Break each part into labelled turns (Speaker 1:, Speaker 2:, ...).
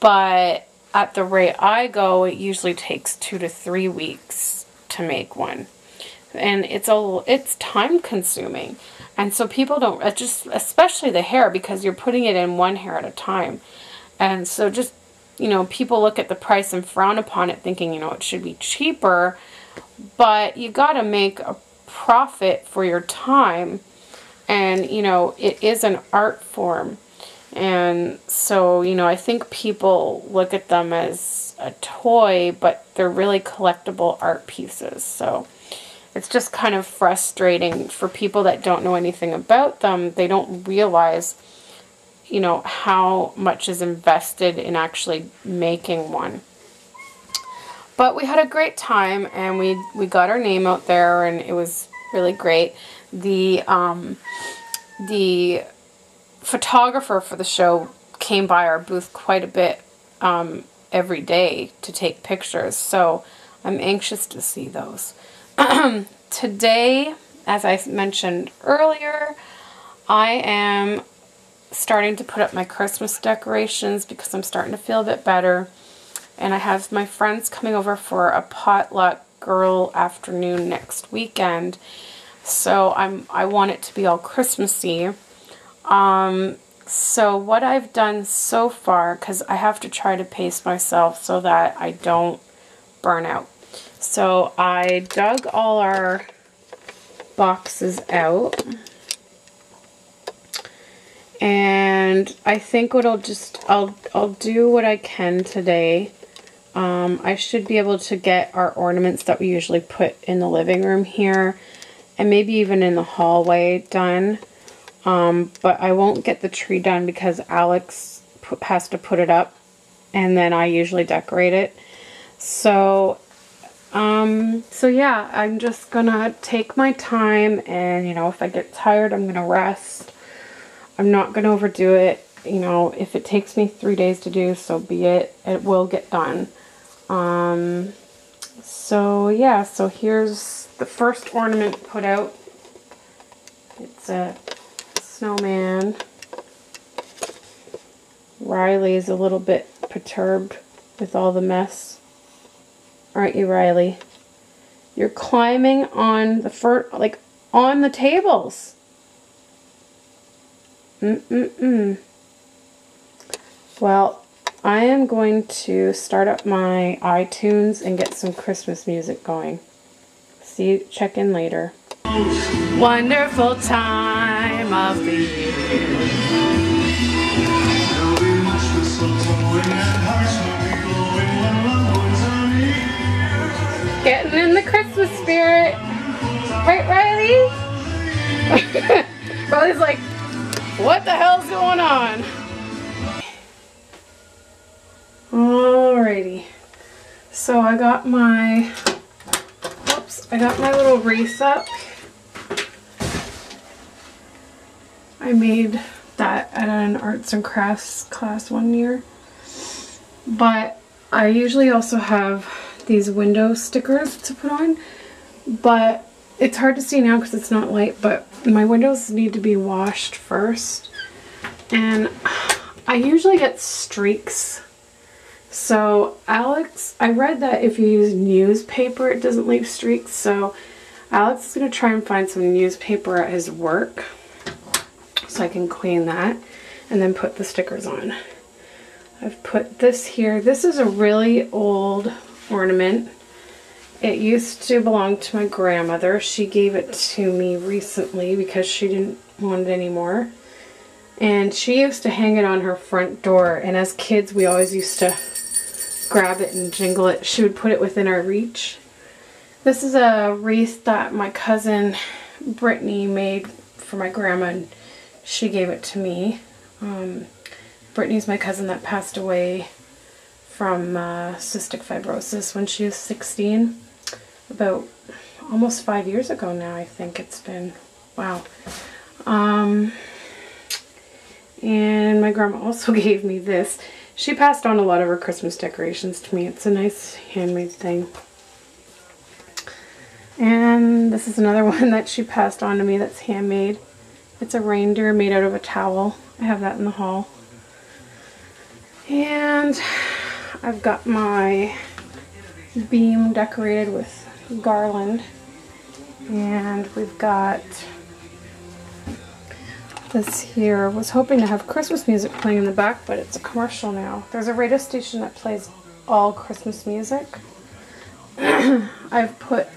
Speaker 1: but at the rate I go, it usually takes 2 to 3 weeks to make one. And it's time consuming. And so people don't, just especially the hair, because you're putting it in one hair at a time. And so just, you know, people look at the price and frown upon it thinking, you know, it should be cheaper, but you got to make a profit for your time. And, you know, it is an art form. And so, you know, I think people look at them as a toy, but they're really collectible art pieces. So it's just kind of frustrating for people that don't know anything about them. They don't realize, you know, how much is invested in actually making one. But we had a great time, and we got our name out there, and it was really great. The photographer for the show came by our booth quite a bit every day to take pictures, so I'm anxious to see those. Today, as I mentioned earlier, I am starting to put up my Christmas decorations because I'm starting to feel a bit better. And I have my friends coming over for a potluck girl afternoon next weekend. So I want it to be all Christmassy. So what I've done so far, because I have to try to pace myself so that I don't burn out. So I dug all our boxes out. And I think what I'll do what I can today. I should be able to get our ornaments that we usually put in the living room here, and maybe even in the hallway done. But I won't get the tree done because Alex has to put it up, and then I usually decorate it. So yeah, I'm just gonna take my time, and you know, if I get tired, I'm gonna rest. I'm not gonna overdo it. You know, if it takes me 3 days to do, so be it. It will get done. So yeah, so here's the first ornament put out. It's a snowman. Riley is a little bit perturbed with all the mess. Aren't you, Riley? You're climbing on the like on the tables. Well, I am going to start up my iTunes and get some Christmas music going. Check in later. Wonderful time of the year. Getting in the Christmas spirit. Right, Riley? Riley's like, what the hell's going on? Alrighty. So I got my little wreath up. I made that at an arts and crafts class one year. But I usually also have these window stickers to put on. But it's hard to see now because it's not light, but my windows need to be washed first. And I usually get streaks. So Alex, I read that if you use newspaper, it doesn't leave streaks. So Alex is going to try and find some newspaper at his work so I can clean that and then put the stickers on. I've put this here. This is a really old ornament. It used to belong to my grandmother. She gave it to me recently because she didn't want it anymore. And she used to hang it on her front door. And as kids, we always used to grab it and jingle it. She would put it within our reach. This is a wreath that my cousin Brittany made for my grandma, and she gave it to me. Brittany's my cousin that passed away from cystic fibrosis when she was 16. About almost 5 years ago now, I think it's been. Wow. And my grandma also gave me this. She passed on a lot of her Christmas decorations to me. It's a nice handmade thing. And this is another one that she passed on to me that's handmade. It's a reindeer made out of a towel. I have that in the hall. And I've got my beam decorated with garland. And we've got this here. Was hoping to have Christmas music playing in the back, but it's a commercial now. There's a radio station that plays all Christmas music. I've put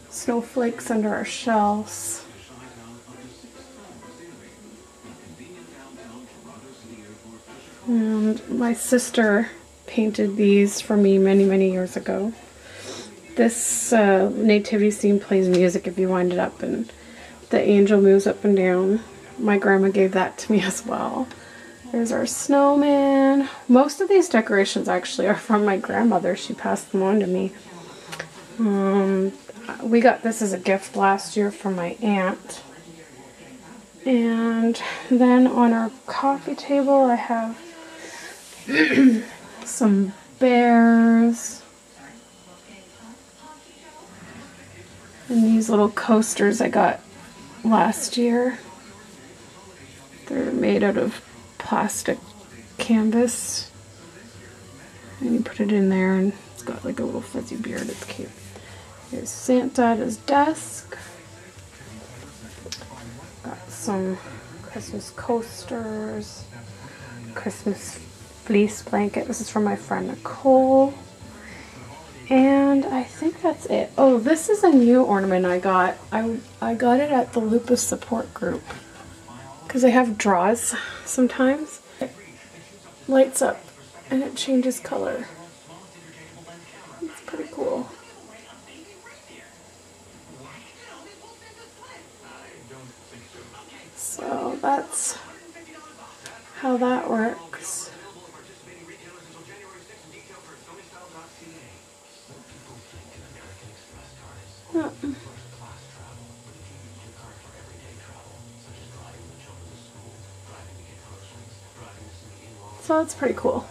Speaker 1: snowflakes under our shelves. And my sister painted these for me many, many years ago. This nativity scene plays music if you wind it up and the angel moves up and down. My grandma gave that to me as well. There's our snowman. Most of these decorations actually are from my grandmother. She passed them on to me. We got this as a gift last year from my aunt. And then on our coffee table I have some bears. And these little coasters I got last year. They're made out of plastic canvas. And you put it in there and it's got like a little fuzzy beard. It's cute. Here's Santa at his desk. Got some Christmas coasters. Christmas fleece blanket. This is from my friend Nicole. And I think that's it. Oh, this is a new ornament I got. I got it at the Lupus support group. Because they have draws sometimes. It lights up and it changes color. It's pretty cool. So that's how that works. Yeah. So that's pretty cool.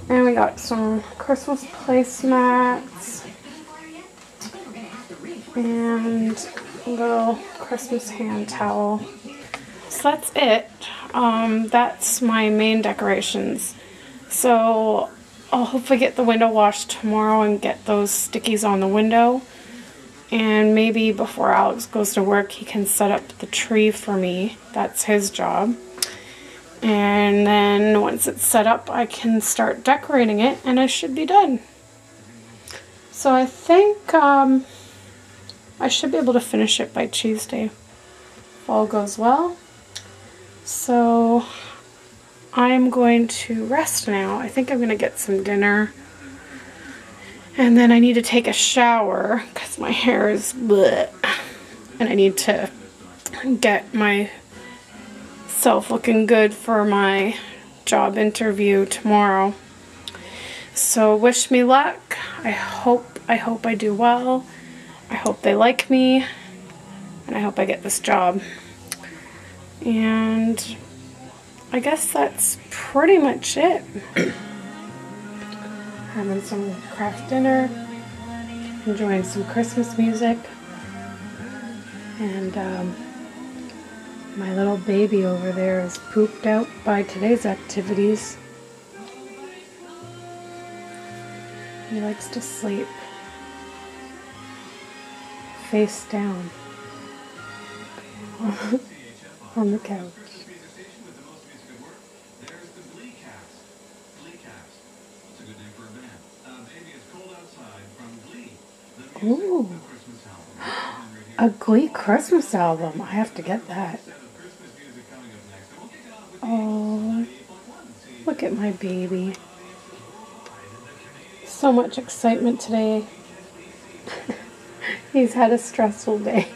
Speaker 1: And we got some Christmas placemats and a little Christmas hand towel. So that's it. That's my main decorations. So I'll hopefully get the window washed tomorrow and get those stickies on the window. And maybe before Alex goes to work, he can set up the tree for me. That's his job. And then once it's set up, I can start decorating it and I should be done. So I think I should be able to finish it by Tuesday if all goes well. So I'm going to rest now. I think I'm going to get some dinner. And then I need to take a shower because my hair is bleh. And I need to get myself looking good for my job interview tomorrow. So wish me luck. I hope I do well. I hope they like me. And I hope I get this job. And I guess that's pretty much it. Having some craft dinner, enjoying some Christmas music, and my little baby over there is pooped out by today's activities. He likes to sleep face down on the couch. Ooh, a Glee Christmas album. I have to get that. Oh, look at my baby. So much excitement today. He's had a stressful day.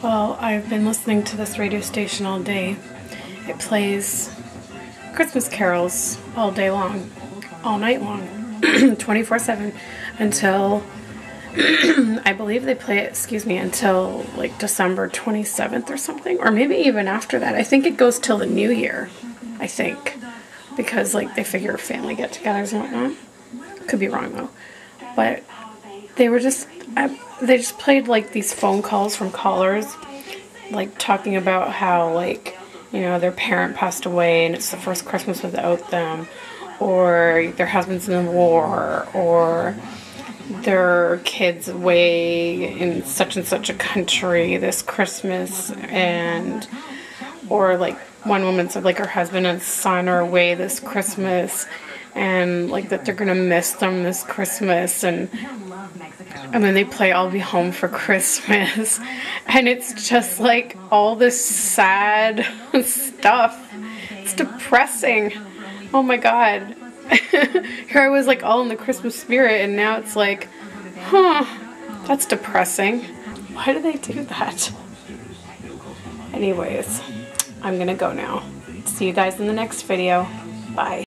Speaker 1: Well, I've been listening to this radio station all day. It plays Christmas carols all day long, all night long. 24/7 until I believe they play it, until like December 27th or something, or maybe even after that. I think it goes till the new year, I think, because like they figure family get-togethers and whatnot. Could be wrong though, but they were just they just played like these phone calls from callers, like talking about how, like, you know, their parent passed away and it's the first Christmas without them, or their husband's in the war, or their kids away in such and such a country this Christmas, and or like one woman said like her husband and son are away this Christmas, and like that they're gonna miss them this Christmas, and then they play I'll Be Home for Christmas, and it's just like all this sad stuff. It's depressing. Oh my god. Here I was like all in the Christmas spirit, and now it's like, huh, that's depressing. Why do they do that? Anyways, I'm gonna go now. See you guys in the next video. Bye.